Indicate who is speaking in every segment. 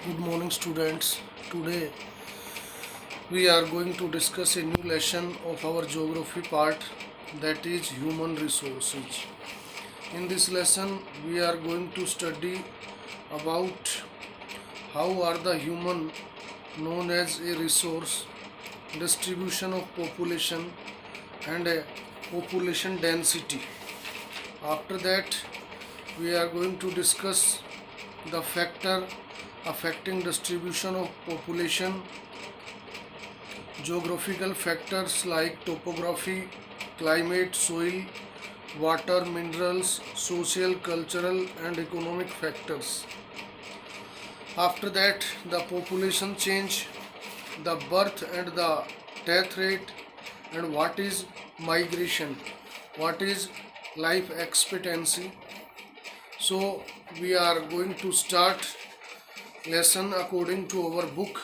Speaker 1: Good morning, students. Today we are going to discuss a new lesson of our geography part, that is human resources. In this lesson, we are going to study about how are the human known as a resource, distribution of population, and a population density. After that, we are going to discuss the factor affecting distribution of population, geographical factors like topography, climate, soil, water, minerals, social, cultural, and economic factors. After that, the population change, the birth and the death rate, and what is migration, what is life expectancy. So, we are going to start lesson according to our book.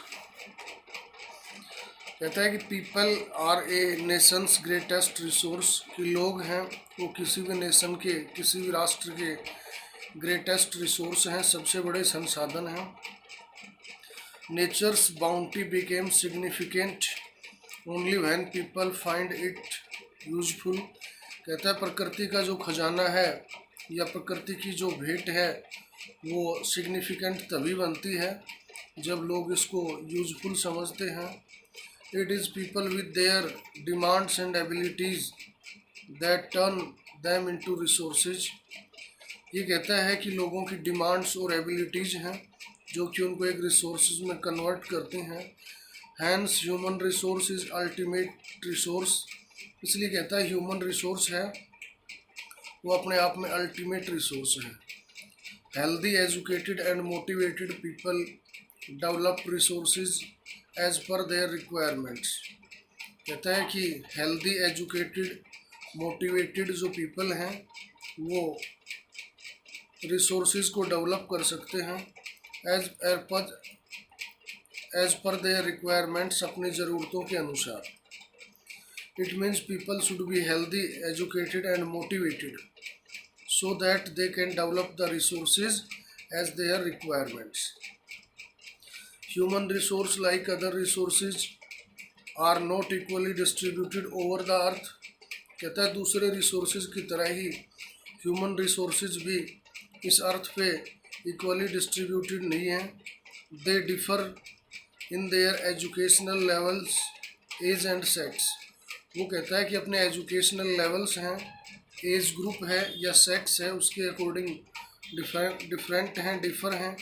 Speaker 1: कहता है कि people are a nation's greatest resource, कि लोग हैं वो किसी भी nation के, किसी भी राष्ट्र के ग्रेटेस्ट रिसोर्स हैं, सबसे बड़े संसाधन हैं. Nature's bounty became significant only when people find it useful. कहता है प्रकृति का जो खजाना है या प्रकृति की जो भेंट है वो सिग्निफिकेंट तभी बनती है जब लोग इसको यूजफुल समझते हैं. It is people with their demands and abilities that turn them into resources. ये कहता है कि लोगों की डिमांड्स और एबिलिटीज़ हैं जो कि उनको एक रिसोर्सेज में कन्वर्ट करते हैं. Hence human resource is ultimate resource. इसलिए कहता है ह्यूमन रिसोर्स है वो अपने आप में अल्टीमेट रिसोर्स है. Healthy educated and motivated people develop resources as per their requirements. कहता है कि हेल्दी एजुकेटेड मोटिवेटेड जो पीपल हैं वो रिसोर्सेज को डेवलप कर सकते हैं एज पर देयर रिक्वायरमेंट्स, अपनी ज़रूरतों के अनुसार. It means people should be healthy educated and motivated so that they can develop the resources as their requirements. Human resource like other resources are not equally distributed over the earth. कहता है दूसरे resources की तरह ही human resources भी इस अर्थ पे equally distributed नहीं हैं. They differ in their educational levels, age and sex. वो कहता है कि अपने educational levels हैं, एज ग्रुप है या सेक्स है, उसके अकॉर्डिंग डिफरेंट हैं, डिफर हैं.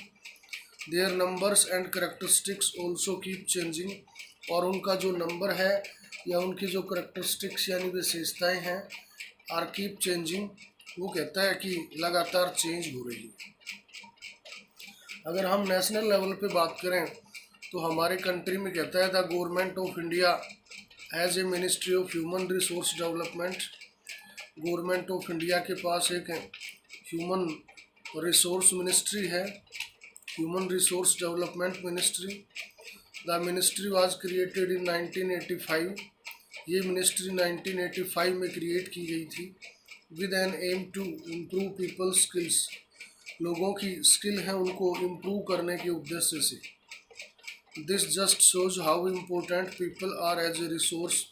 Speaker 1: Their numbers and characteristics also keep changing. और उनका जो नंबर है या उनकी जो करेक्टरिस्टिक्स यानी विशेषताएं हैं आर कीप चेंजिंग. वो कहता है कि लगातार चेंज हो रही है. अगर हम नेशनल लेवल पे बात करें तो हमारे कंट्री में कहता है the government of India has a ministry of human resource development. Government of India के पास एक ह्यूमन रिसोर्स मिनिस्ट्री है, human resource development ministry. The ministry was created in 1985. ये मिनिस्ट्री 1985 में क्रिएट की गई थी with an aim to improve people skills. लोगों की स्किल है उनको इम्प्रूव करने के उद्देश्य से. This just shows how important people are as a resource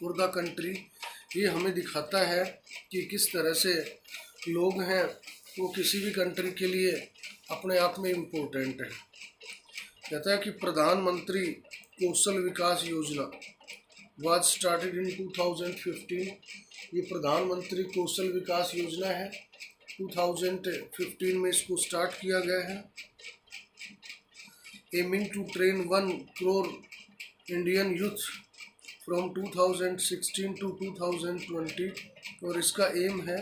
Speaker 1: for the country. ये हमें दिखाता है कि किस तरह से लोग हैं वो किसी भी कंट्री के लिए अपने आप में इम्पोर्टेंट है. कहता है कि प्रधानमंत्री कौशल विकास योजना वाज स्टार्टेड इन 2015. ये प्रधानमंत्री कौशल विकास योजना है, 2015 में इसको स्टार्ट किया गया है. Aiming to train 1 crore Indian youth from 2016 to 2020. और इसका एम है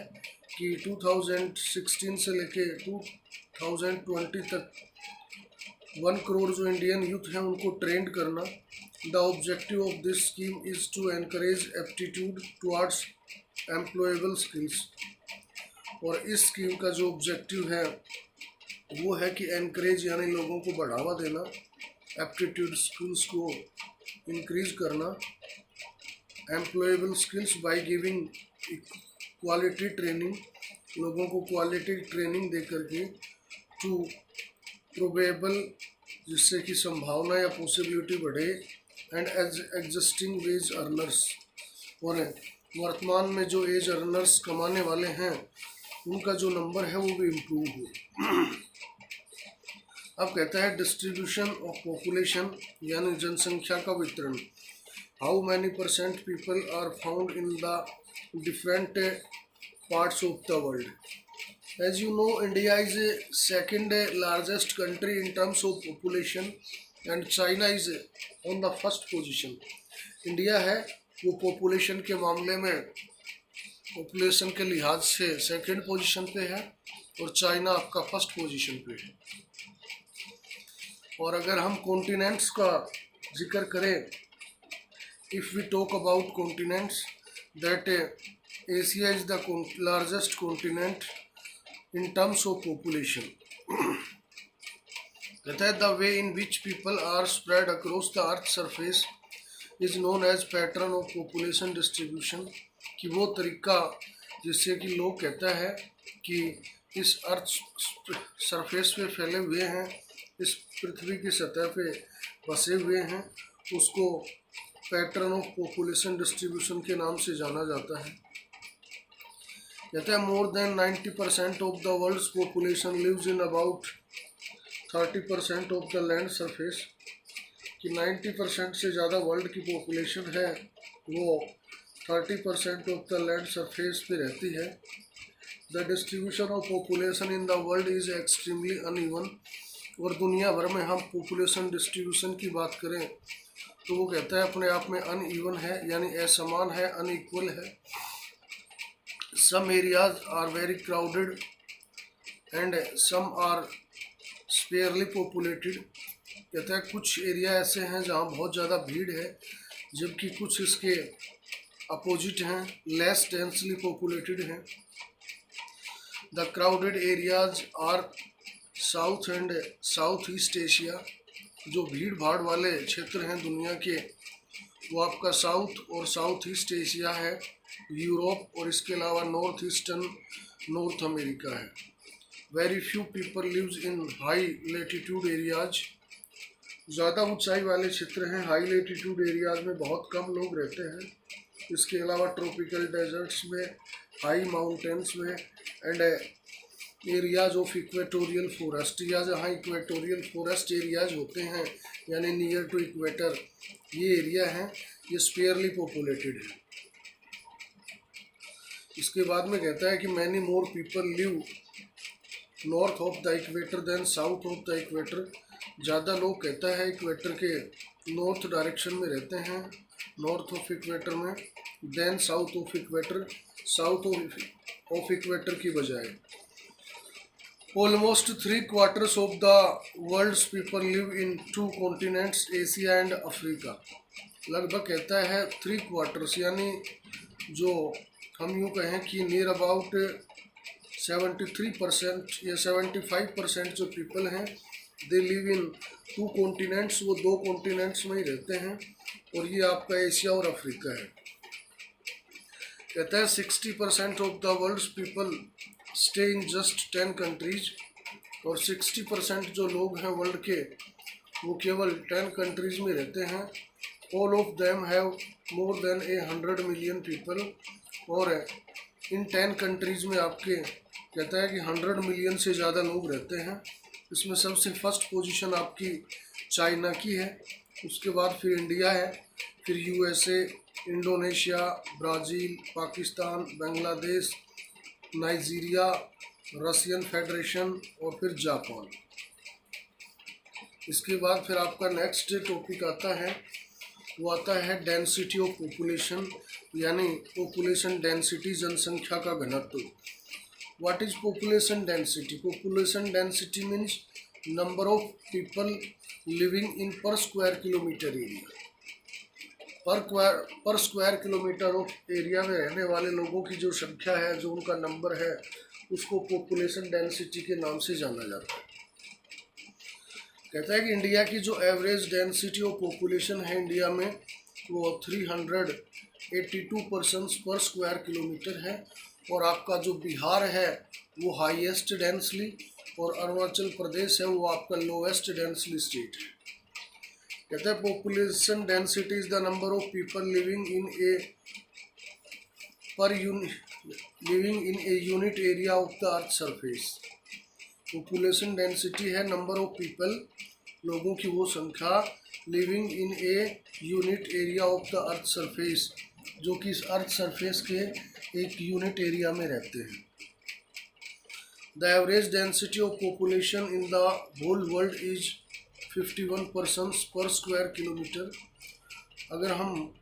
Speaker 1: कि 2016 से लेके 2020 तक 1 करोड़ जो इंडियन यूथ हैं उनको ट्रेंड करना. The objective of this scheme is to encourage aptitude towards employable skills. और इस स्कीम का जो ऑब्जेक्टिव है वो है कि एनकरेज यानी लोगों को बढ़ावा देना, एप्टीट्यूड स्किल्स को इंक्रीज करना, employable skills by giving quality training, लोगों को क्वालिटी ट्रेनिंग दे करके टू प्रोबेबल जिससे कि संभावना या पॉसिबिलिटी बढ़े, and as existing wage earners, और वर्तमान में जो एज अर्नर्स कमाने वाले हैं उनका जो नंबर है वो भी इम्प्रूव हो। अब कहता है डिस्ट्रीब्यूशन ऑफ पॉपुलेशन यानी जनसंख्या का वितरण। How many percent people are found in the different parts of the world. As you know, India is a second largest country in terms of population and China is on the first position. India है वो population के मामले में population के लिहाज से second position पे है और चाइना आपका फर्स्ट पोजीशन पे है। और अगर हम कॉन्टिनेंट्स का जिक्र करें, if we talk about continents, that Asia is the largest continent in terms of population. कहता है the way in which people are spread across the earth surface is known as pattern of population distribution, कि वो तरीका जिससे कि लोग कहता है कि इस अर्थ सरफेस पे फैले हुए हैं, इस पृथ्वी की सतह पे बसे हुए हैं, उसको पैटर्न ऑफ पॉपुलेशन डिस्ट्रीब्यूशन के नाम से जाना जाता है। कहते हैं more than 90% of the world's population lives in about 30% of the land surface, कि 90% से ज़्यादा वर्ल्ड की पॉपुलेशन है वो 30% ऑफ द लैंड सरफेस पे रहती है। The distribution of population in the world is extremely uneven, और दुनिया भर में हम पॉपुलेशन डिस्ट्रीब्यूशन की बात करें तो वो कहता है अपने आप में अनइवन है, यानी असमान है, अनइक्वल है। Some areas are very crowded and some are sparely populated। कहता है कुछ एरिया ऐसे हैं जहाँ बहुत ज़्यादा भीड़ है, जबकि कुछ इसके अपोजिट हैं, लेस डेंसली पॉपुलेटेड हैं। The crowded areas are south and south east Asia, जो भीड़ भाड़ वाले क्षेत्र हैं दुनिया के वो आपका साउथ और साउथ ईस्ट एशिया है, यूरोप और इसके अलावा नॉर्थ ईस्टर्न नॉर्थ अमेरिका है। Very few people lives in high latitude areas, ज़्यादा ऊंचाई वाले क्षेत्र हैं, हाई लेटीट्यूड एरियाज में बहुत कम लोग रहते हैं। इसके अलावा ट्रॉपिकल डेजर्ट्स में, हाई माउंटेन्स में, and areas of equatorial forest, या जहाँ इक्वेटोरियल फॉरेस्ट एरियाज होते हैं यानी नियर टू इक्वेटर, ये एरिया हैं, ये स्पेयरली पॉपुलेटेड है। इसके बाद में कहता है कि many more people live north of the equator than south of the equator, ज़्यादा लोग कहता है इक्वेटर के नॉर्थ डायरेक्शन में रहते हैं, नॉर्थ ऑफ इक्वेटर में, than south of equator, south of equator की बजाय। Almost 3/4 of the world's people live in 2 continents, Asia and Africa. लगभग कहता है 3/4 यानी जो हम यूँ कहें कि नियर अबाउट 73% या 75% जो पीपल हैं दे लिव इन 2 कॉन्टिनेंट्स, वो 2 कॉन्टिनेंट्स में ही रहते हैं, और ये आपका एशिया और अफ्रीका है। कहता है 60% of the world's people stay in just 10 countries, और 60% जो लोग हैं वर्ल्ड के वो केवल 10 कंट्रीज में रहते हैं। All of them have more than 100 million people, और इन 10 कंट्रीज़ में आपके कहता है कि 100 मिलियन से ज़्यादा लोग रहते हैं। इसमें सबसे फर्स्ट पोजीशन आपकी चाइना की है, उसके बाद फिर इंडिया है, फिर USA, Indonesia, Brazil, Pakistan, Bangladesh, Nigeria, Russian federation और फिर जापान। इसके बाद फिर आपका नेक्स्ट टॉपिक आता है, वो आता है डेंसिटी ऑफ पॉपुलेशन, यानी पॉपुलेशन डेंसिटी, जनसंख्या का घनत्व। What is population density? Population density means number of people living in पर स्क्वायर किलोमीटर एरिया। पर स्क्वायर किलोमीटर ऑफ एरिया में रहने वाले लोगों की जो संख्या है, जो उनका नंबर है, उसको पॉपुलेशन डेंसिटी के नाम से जाना जाता है। कहता है कि इंडिया की जो एवरेज डेंसिटी ऑफ पॉपुलेशन है इंडिया में वो 382 पर्सन्स पर स्क्वायर किलोमीटर है, और आपका जो बिहार है वो हाईएस्ट डेंसली और अरुणाचल प्रदेश है वो आपका लोएस्ट डेंसली स्टेट है। कहते हैं population density is the number of people living in a unit area of the earth surface. Population density है नंबर ऑफ पीपल, लोगों की वो संख्या, living in a unit area of the earth surface, जो कि इस अर्थ सरफेस के एक यूनिट एरिया में रहते हैं। The average density of population in the whole world is 51 persons per square kilometre. अगर हम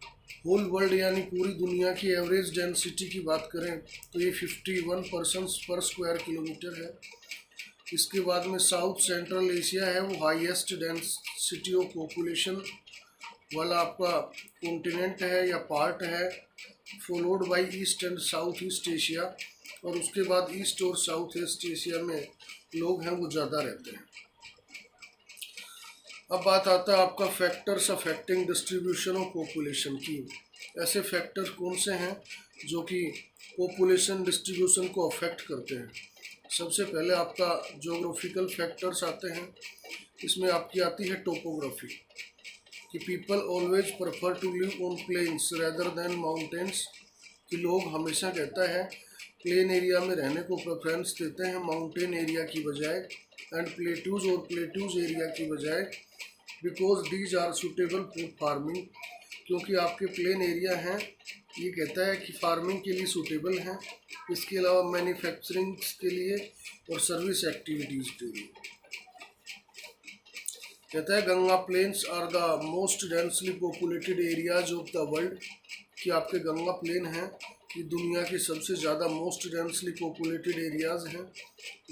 Speaker 1: होल वर्ल्ड यानी पूरी दुनिया की एवरेज डेंसिटी की बात करें तो ये 51 पर्सन्स पर स्क्वायर किलोमीटर है। इसके बाद में साउथ सेंट्रल एशिया है वो हाईएस्ट डेंसिटी ऑफ पॉपुलेशन वाला आपका कॉन्टिनेंट है या पार्ट है, followed by east and south east Asia, और उसके बाद ईस्ट और साउथ ईस्ट एशिया में लोग हैं वो ज़्यादा रहते हैं। अब बात आता है आपका factors affecting distribution of population की। ऐसे फैक्टर कौन से हैं जो कि पॉपुलेशन डिस्ट्रीब्यूशन को अफेक्ट करते हैं। सबसे पहले आपका जोग्राफिकल फैक्टर्स आते हैं। इसमें आपकी आती है टोपोग्राफी, कि people always prefer to live on plains rather than mountains, कि लोग हमेशा कहता है प्लेन एरिया में रहने को प्रेफरेंस देते हैं माउंटेन एरिया की बजाय, एंड प्लेट्यूज और प्लेट्यूज एरिया की बजाय, because these are suitable for farming, क्योंकि आपके प्लेन एरिया हैं ये कहता है कि फार्मिंग के लिए सूटेबल हैं, इसके अलावा मैन्युफैक्चरिंग के लिए और सर्विस एक्टिविटीज़ के लिए। कहता है Ganga plains are the most densely populated areas of the world, कि आपके गंगा प्लेन हैं ये दुनिया के सबसे ज़्यादा मोस्ट डेंसली पॉपुलेटेड एरियाज़ हैं।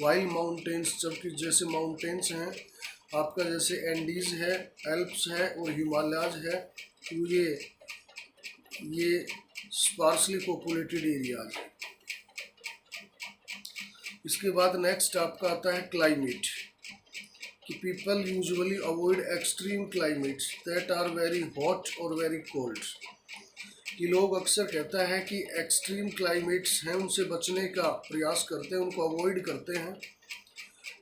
Speaker 1: वाइल माउंटेन्स, जबकि जैसे माउंटेन्स हैं आपका जैसे एंडीज़ है, एल्प्स है और हिमालयाज है, तो ये स्पार्सली पॉपुलेटेड एरियाज है। इसके बाद नेक्स्ट आपका आता है क्लाइमेट, कि people usually avoid extreme climates that are very hot और वेरी कोल्ड, कि लोग अक्सर कहता है कि एक्सट्रीम क्लाइमेट्स हैं उनसे बचने का प्रयास करते हैं, उनको अवॉइड करते हैं,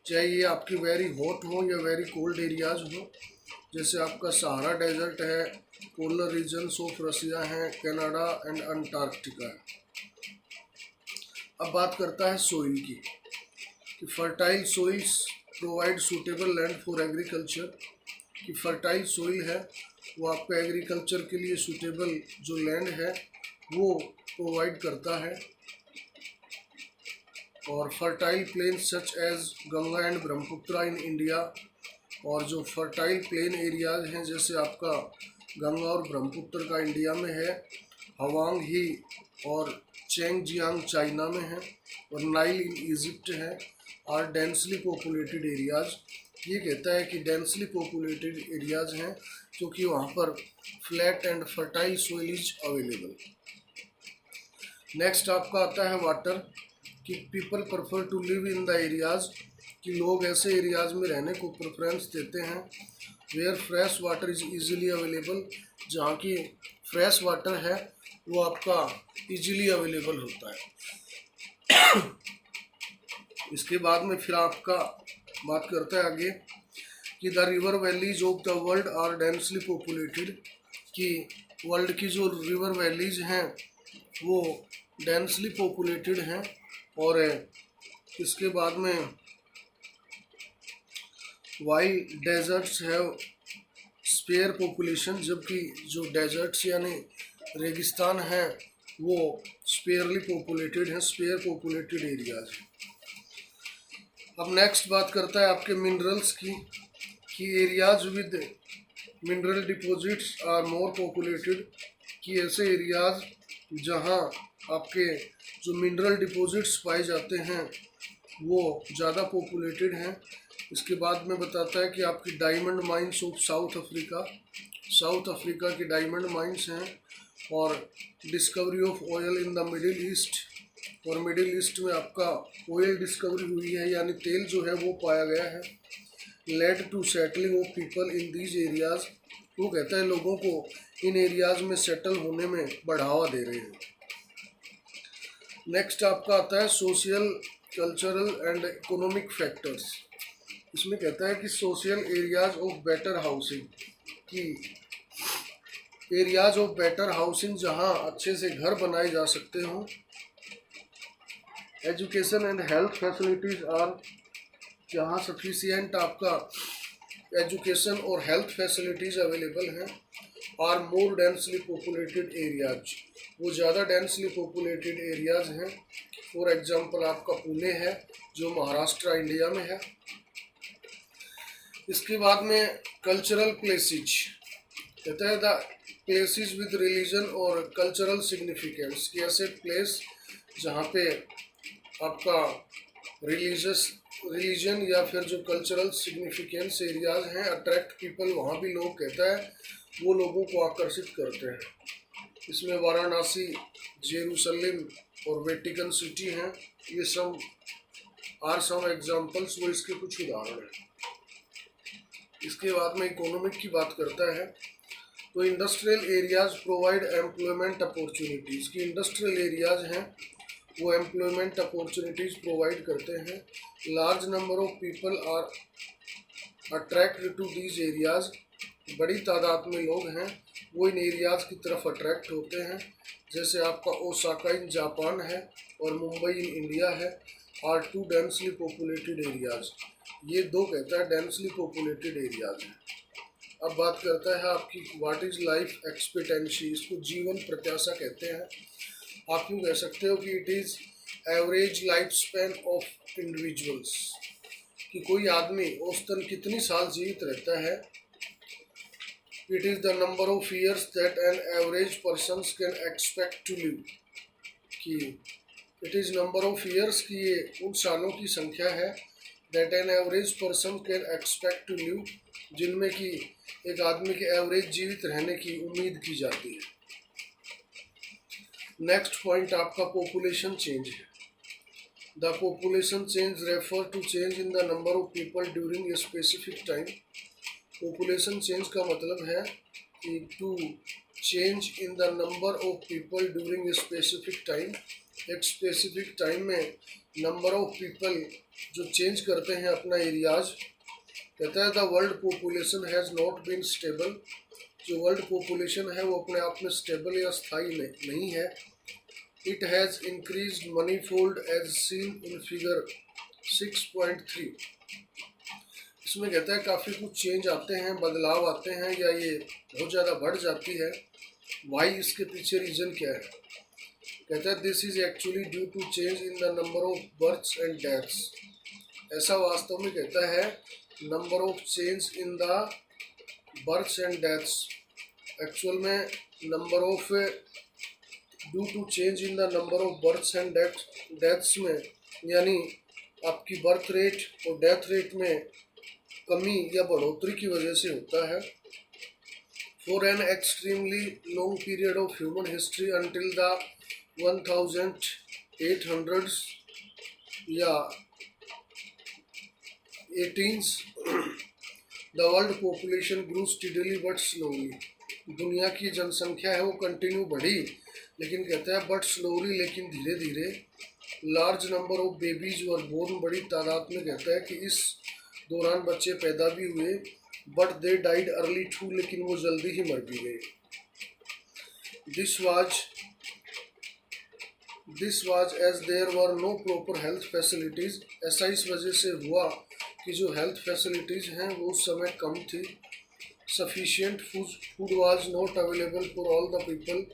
Speaker 1: चाहे ये आपके वेरी हॉट हो या वेरी कोल्ड एरियाज हो। जैसे आपका सहारा डेजर्ट है, पोलर रीजन्स ऑफ रसिया हैं, कनाडा एंड अंटार्कटिका है। अब बात करता है सोइल की, कि fertile soils provide suitable land for agriculture, कि फर्टाइल सोइल है वो आपका एग्रीकल्चर के लिए सूटेबल जो लैंड है वो प्रोवाइड करता है। और fertile plains such as Ganga and Brahmaputra in India, और जो फर्टाइल प्लेन एरियाज हैं जैसे आपका गंगा और ब्रह्मपुत्र का इंडिया में है, हवांग ही और चेंगजियांग चाइना में है, और नाइल इन इजिप्ट है, आर डेंसली पॉपुलेटेड एरियाज। ये कहता है कि डेंसली पॉपुलेटेड एरियाज हैं क्योंकि वहाँ पर flat and fertile soil is available. Next आपका आता है वाटर, कि people prefer to live in the areas, कि लोग ऐसे एरियाज में रहने को प्रेफरेंस देते हैं where fresh water is easily available, जहाँ की फ्रेश वाटर है वो आपका इजीली अवेलेबल होता है। इसके बाद में फिर आपका बात करता है आगे कि the river valleys of the world are densely populated, कि वर्ल्ड की जो रिवर वैलीज हैं वो डेंसली पॉपुलेटेड हैं। और इसके बाद में वाइल डेजर्ट्स है स्पेयर पॉपुलेशन, जबकि जो डेजर्ट्स यानी रेगिस्तान हैं वो स्पेयरली पॉपुलेटेड हैं, स्पेयर पॉपुलेटेड एरियाज हैं। अब नेक्स्ट बात करता है आपके मिनरल्स की, कि areas with mineral deposits are more populated, कि ऐसे एरियाज जहां आपके जो मिनरल डिपॉजिट्स पाए जाते हैं वो ज़्यादा पॉपुलेटेड हैं। इसके बाद में बताता है कि आपकी diamond mines of south Africa की डायमंड माइंस हैं, और discovery of oil in the middle east, और मिडिल ईस्ट में आपका ऑयल डिस्कवरी हुई है यानी तेल जो है वो पाया गया है। Led to settling of people in these areas, वो कहता है लोगों को इन एरियाज में सेटल होने में बढ़ावा दे रहे हैं। नेक्स्ट आपका आता है social cultural and economic factors. इसमें कहता है कि social areas of better housing, कि एरियाज ऑफ बेटर हाउसिंग जहाँ अच्छे से घर बनाए जा सकते हों। Education and health facilities are, जहाँ सफिशियंट आपका एजुकेशन और हेल्थ फैसिलिटीज़ अवेलेबल हैं। Are more densely populated areas, वो ज़्यादा डेंसली पॉपुलेटेड एरियाज हैं। फॉर एग्जांपल आपका पुणे है जो महाराष्ट्र इंडिया में है। इसके बाद में कल्चरल प्लेसेज कहता है द प्लेसेस विद रिलीजन और कल्चरल सिग्निफिकेंस, कि ऐसे प्लेस जहाँ पे आपका रिलीजन या फिर जो कल्चरल सिग्निफिकेंस एरियाज हैं अट्रैक्ट पीपल, वहाँ भी लोग कहता है वो लोगों को आकर्षित करते हैं। इसमें वाराणसी, जेरूसलम और वेटिकन सिटी हैं। ये सब आर सम एग्जाम्पल्स, वो इसके कुछ उदाहरण हैं। इसके बाद में इकोनॉमिक की बात करता है तो industrial areas provide employment opportunities, की इंडस्ट्रियल एरियाज हैं वो एम्प्लॉयमेंट अपॉर्चुनिटीज़ प्रोवाइड करते हैं। Large number of people are attract to these areas, बड़ी तादाद में लोग हैं वो इन एरियाज़ की तरफ अट्रैक्ट होते हैं। जैसे आपका ओसाका इन जापान है और मुंबई इन इंडिया है। Are two densely populated areas, ये दो कहता है डेंसली पॉपुलेटेड एरियाज हैं। अब बात करता है आपकी व्हाट इज़ लाइफ एक्सपेक्टेंसी, इसको जीवन प्रत्याशा कहते हैं। आप यूँ कह सकते हो कि it is average life span of individuals, कि कोई आदमी औसतन कितनी साल जीवित रहता है। It is the number of years that an average person can expect to live, कि it is number of years, की ये उन सालों की संख्या है that an average person can expect to live, जिनमें कि एक आदमी के एवरेज जीवित रहने की उम्मीद की जाती है। नेक्स्ट पॉइंट आपका पॉपुलेशन चेंज है। The population change refer to change in the number of people during a specific time. Population change का मतलब है कि to change in the number of people during a specific time, एक specific time में number of people जो change करते हैं अपना एरियाज। कहता है the world population has not been stable, जो वर्ल्ड पॉपुलेशन है वो अपने आप में स्टेबल या स्थायी नहीं है। It has increase manifold as seen in figure 6.3। इसमें कहता है काफ़ी कुछ चेंज आते हैं, बदलाव आते हैं या ये बहुत ज़्यादा बढ़ जाती है। वाई, इसके पीछे रीज़न क्या है। कहता है this is actually due to change in the number of births and deaths. ऐसा वास्तव में कहता है number of change in the births and deaths, actual में number of due to change in the number of births and deaths में, यानी आपकी birth rate और डेथ रेट में कमी या बढ़ोतरी की वजह से होता है। For an extremely long period of human history until the 1800s या 18s, the world population grew steadily but slowly. दुनिया की जनसंख्या है वो कंटिन्यू बढ़ी, लेकिन कहता है बट स्लोली, लेकिन धीरे धीरे। Large number of babies were born, बड़ी तादाद में कहता है कि इस दौरान बच्चे पैदा भी हुए। But they died early too, लेकिन वो जल्दी ही मर भी गए। This was as there were no proper health facilities, ऐसा इस वजह से हुआ कि जो हेल्थ फैसिलिटीज़ हैं वो उस समय कम थी। Sufficient food was not available for all the people,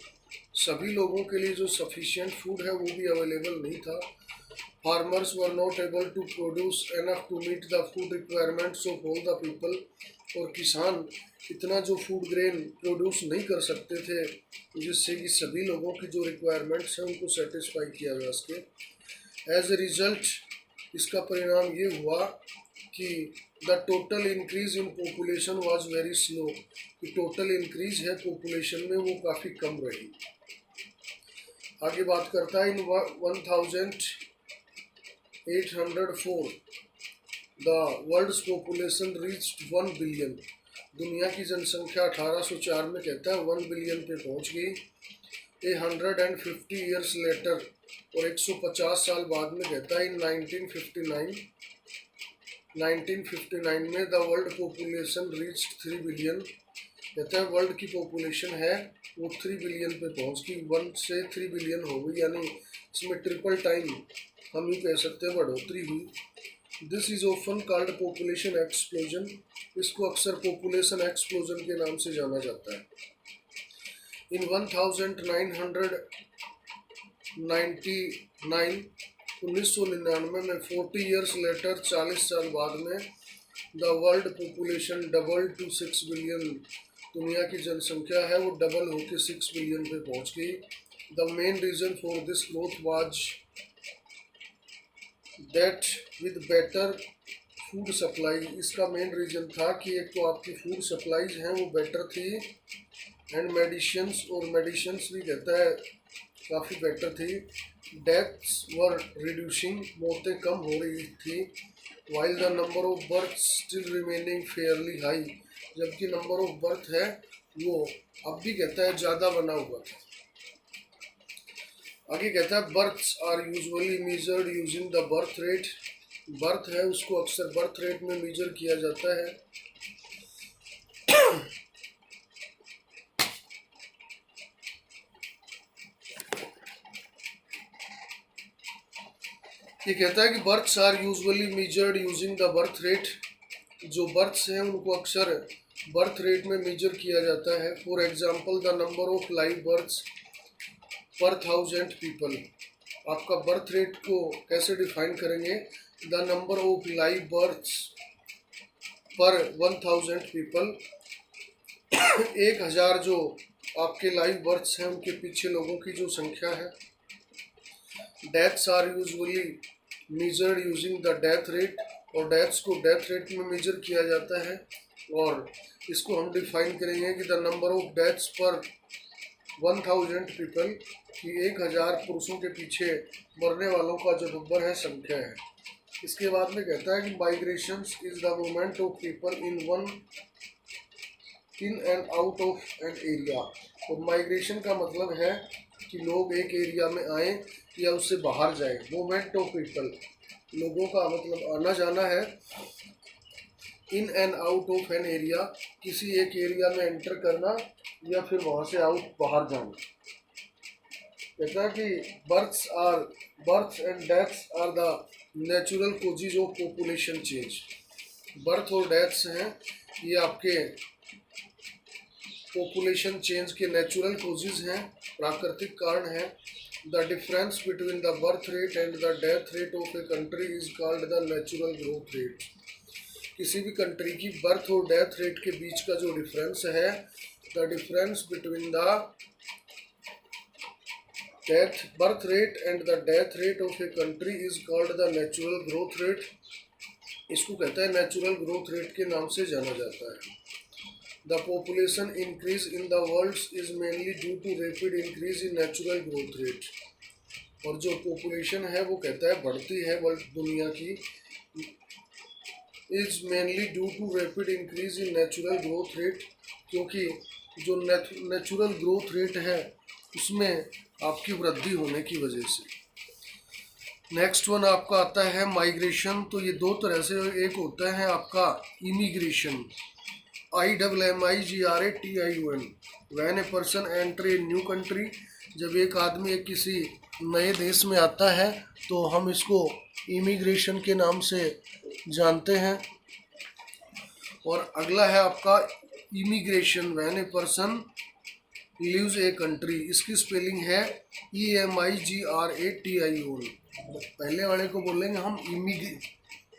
Speaker 1: सभी लोगों के लिए जो सफिशिएंट फूड है वो भी अवेलेबल नहीं था। Farmers were not able to produce enough to meet the food requirements of all the people, और किसान इतना जो फूड ग्रेन प्रोड्यूस नहीं कर सकते थे जिससे कि सभी लोगों की जो रिक्वायरमेंट्स हैं उनको सेटिस्फाई किया जा सके। एज ए रिजल्ट, इसका परिणाम ये हुआ कि the total increase in population was very slow, कि टोटल इंक्रीज है पॉपुलेशन में वो काफ़ी कम रही। आगे बात करता है in 1804 the world's population reached 1 billion, दुनिया की जनसंख्या 1804 में कहता है 1 बिलियन पे पहुंच गई। 150 ईयर्स लेटर, और 150 साल बाद में कहता है इन 1959 में the world population reach 3 billion. कहता है वर्ल्ड की पॉपुलेशन है वो 3 बिलियन पे पहुंच गई, 1 से 3 बिलियन हो गई, यानी इसमें ट्रिपल टाइम हम ही कह सकते हैं बढ़ोतरी हुई। This is often called population explosion, इसको अक्सर पॉपुलेशन एक्सप्लोजन के नाम से जाना जाता है। इन 1999 में 40 ईयर्स लेटर 40 साल बाद में the world population double two 6 billion, दुनिया की जनसंख्या है वो डबल होकर 6 बिलियन पे पहुंच गई। The main reason for this growth was that with better food supply, इसका मेन रीजन था कि एक तो आपकी फूड सप्लाईज हैं वो बेटर थी, एंड मेडिसिन्स, और मेडिसिन्स भी कहता है काफ़ी बेटर थी। डेथ्स वर रिड्यूसिंग, मौतें कम हो रही थी। While the number of birth still remaining fairly high, जबकि नंबर ऑफ बर्थ है वो अब भी कहता है ज़्यादा बना हुआ था। आगे कहता है births are usually measured using the birth rate, birth है उसको अक्सर बर्थ रेट में मेजर किया जाता है। ये कहता है कि births are usually measured using the birth rate, जो बर्थ्स हैं उनको अक्सर बर्थ रेट में मेजर किया जाता है। For example the number of live births per 1000 people, आपका बर्थ रेट को कैसे डिफाइन करेंगे, the number of live births per 1000 people, 1000 जो आपके लाइव बर्थ्स हैं उनके पीछे लोगों की जो संख्या है। Deaths are usually measured using the death rate, और डेथ्स को डेथ रेट में मेजर किया जाता है, और इसको हम डिफाइन करेंगे कि द नंबर ऑफ डेथ्स पर 1000 पीपल, कि 1000 पुरुषों के पीछे मरने वालों का जो नंबर है संख्या है। इसके बाद में कहता है कि migrations is the movement of people in and out of an area, और माइग्रेशन का मतलब है कि लोग एक एरिया में आए या उससे बाहर जाए। मूवमेंट ऑफ पीपल, लोगों का मतलब आना जाना है। In and out of an area, किसी एक एरिया में एंटर करना या फिर वहाँ से आउट बाहर जाना। कहता है कि births and deaths are the natural causes of population change, birth और डेथ्स हैं ये आपके पॉपुलेशन चेंज के नेचुरल कोजेज हैं, प्राकृतिक कारण हैं। The difference between the birth rate and the death rate of a country is called the natural growth rate, किसी भी कंट्री की बर्थ और डेथ रेट के बीच का जो डिफरेंस है, the difference between the birth rate and the death rate of a country is called the natural growth rate, इसको कहता है नेचुरल ग्रोथ रेट के नाम से जाना जाता है। The population increase in the world is mainly due to rapid increase in natural growth rate, और जो पॉपुलेशन है वो कहता है बढ़ती है वर्ल्ड दुनिया की, is mainly due to rapid increase in natural growth rate, क्योंकि जो नेचुरल ग्रोथ रेट है उसमें आपकी वृद्धि होने की वजह से। नेक्स्ट वन आपका आता है माइग्रेशन, तो ये दो तरह से, एक होता है आपका immigration, IMMIGRATION, when a person enter a new country, जब एक आदमी एक किसी नए देश में आता है तो हम इसको इमिग्रेशन के नाम से जानते हैं। और अगला है आपका immigration when a person leaves a country, इसकी स्पेलिंग है EMIGRATION। पहले वाले को बोलेंगे हम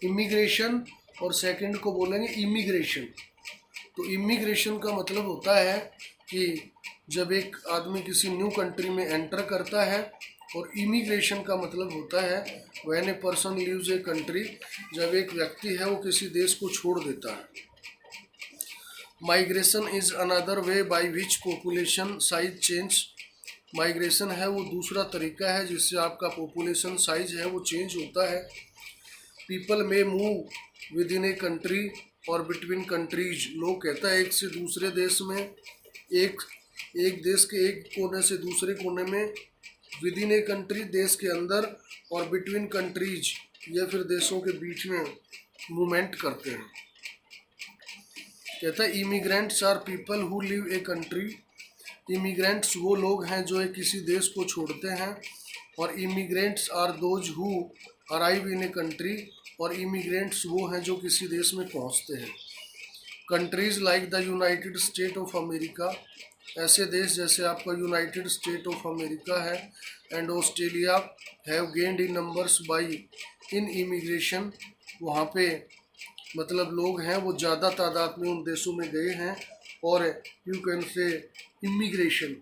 Speaker 1: इमिग्रेशन और सेकंड को बोलेंगे इमिग्रेशन। तो इमिग्रेशन का मतलब होता है कि जब एक आदमी किसी न्यू कंट्री में एंटर करता है, और इमिग्रेशन का मतलब होता है when a person leaves a country, जब एक व्यक्ति है वो किसी देश को छोड़ देता है। Migration is another way by which population size change, migration है वो दूसरा तरीका है जिससे आपका पॉपुलेशन साइज है वो चेंज होता है। पीपल में move with in a country और बिटवीन कंट्रीज, लोग कहता है एक से दूसरे देश में, एक एक देश के एक कोने से दूसरे कोने में, विद इन ए कंट्री देश के अंदर, और बिटवीन कंट्रीज या फिर देशों के बीच में मूवमेंट करते हैं। कहता है immigrants are people who leave a country. Immigrants वो लोग हैं जो एक किसी देश को छोड़ते हैं, और immigrants are those who arrive in a country, और इमिग्रेंट्स वो हैं जो किसी देश में पहुंचते हैं। Countries like the United State of America, ऐसे देश जैसे आपका यूनाइटेड स्टेट ऑफ अमेरिका है, and Australia have gained in numbers by in immigration, वहाँ पे मतलब लोग हैं वो ज़्यादा तादाद में उन देशों में गए हैं, और यू कैन से इमिग्रेशन।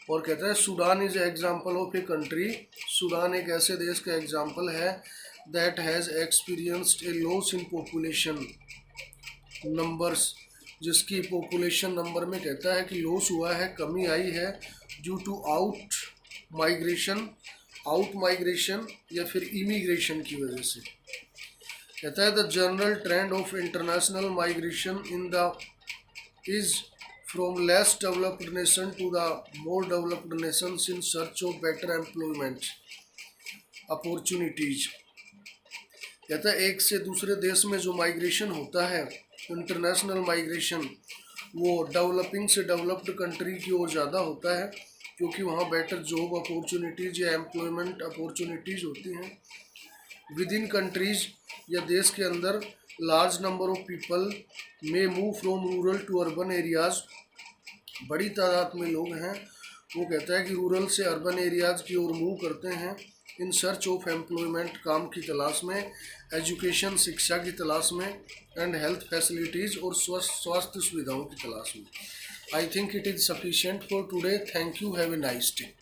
Speaker 1: और कहता है Sudan is example of a country, Sudan एक ऐसे देश का एग्जाम्पल है that has experienced A loss in population numbers, जिसकी पॉपुलेशन नंबर में कहता है कि लॉस हुआ है, कमी आई है, ड्यू टू आउट माइग्रेशन या फिर इमिग्रेशन की वजह से। कहता है the general trend of international migration in the is from less developed nation to the more developed nations in search of better employment opportunities. कहता है एक से दूसरे देश में जो माइग्रेशन होता है, इंटरनेशनल माइग्रेशन, वो डेवलपिंग से डेवलप्ड कंट्री की ओर ज़्यादा होता है, क्योंकि वहाँ बेटर जॉब अपॉर्चुनिटीज़ या एम्प्लॉयमेंट अपॉर्चुनिटीज़ होती हैं। विद इन कंट्रीज या देश के अंदर large number of people may move from rural to urban areas, बड़ी तादाद में लोग हैं वो कहता है कि रूरल से अर्बन एरियाज़ की ओर मूव करते हैं, इन सर्च ऑफ एम्प्लॉयमेंट, काम की तलाश में, एजुकेशन, शिक्षा की तलाश में, एंड हेल्थ फैसिलिटीज़, और स्वास्थ्य सुविधाओं की तलाश में। I think it is sufficient for today. Thank you, have a nice day.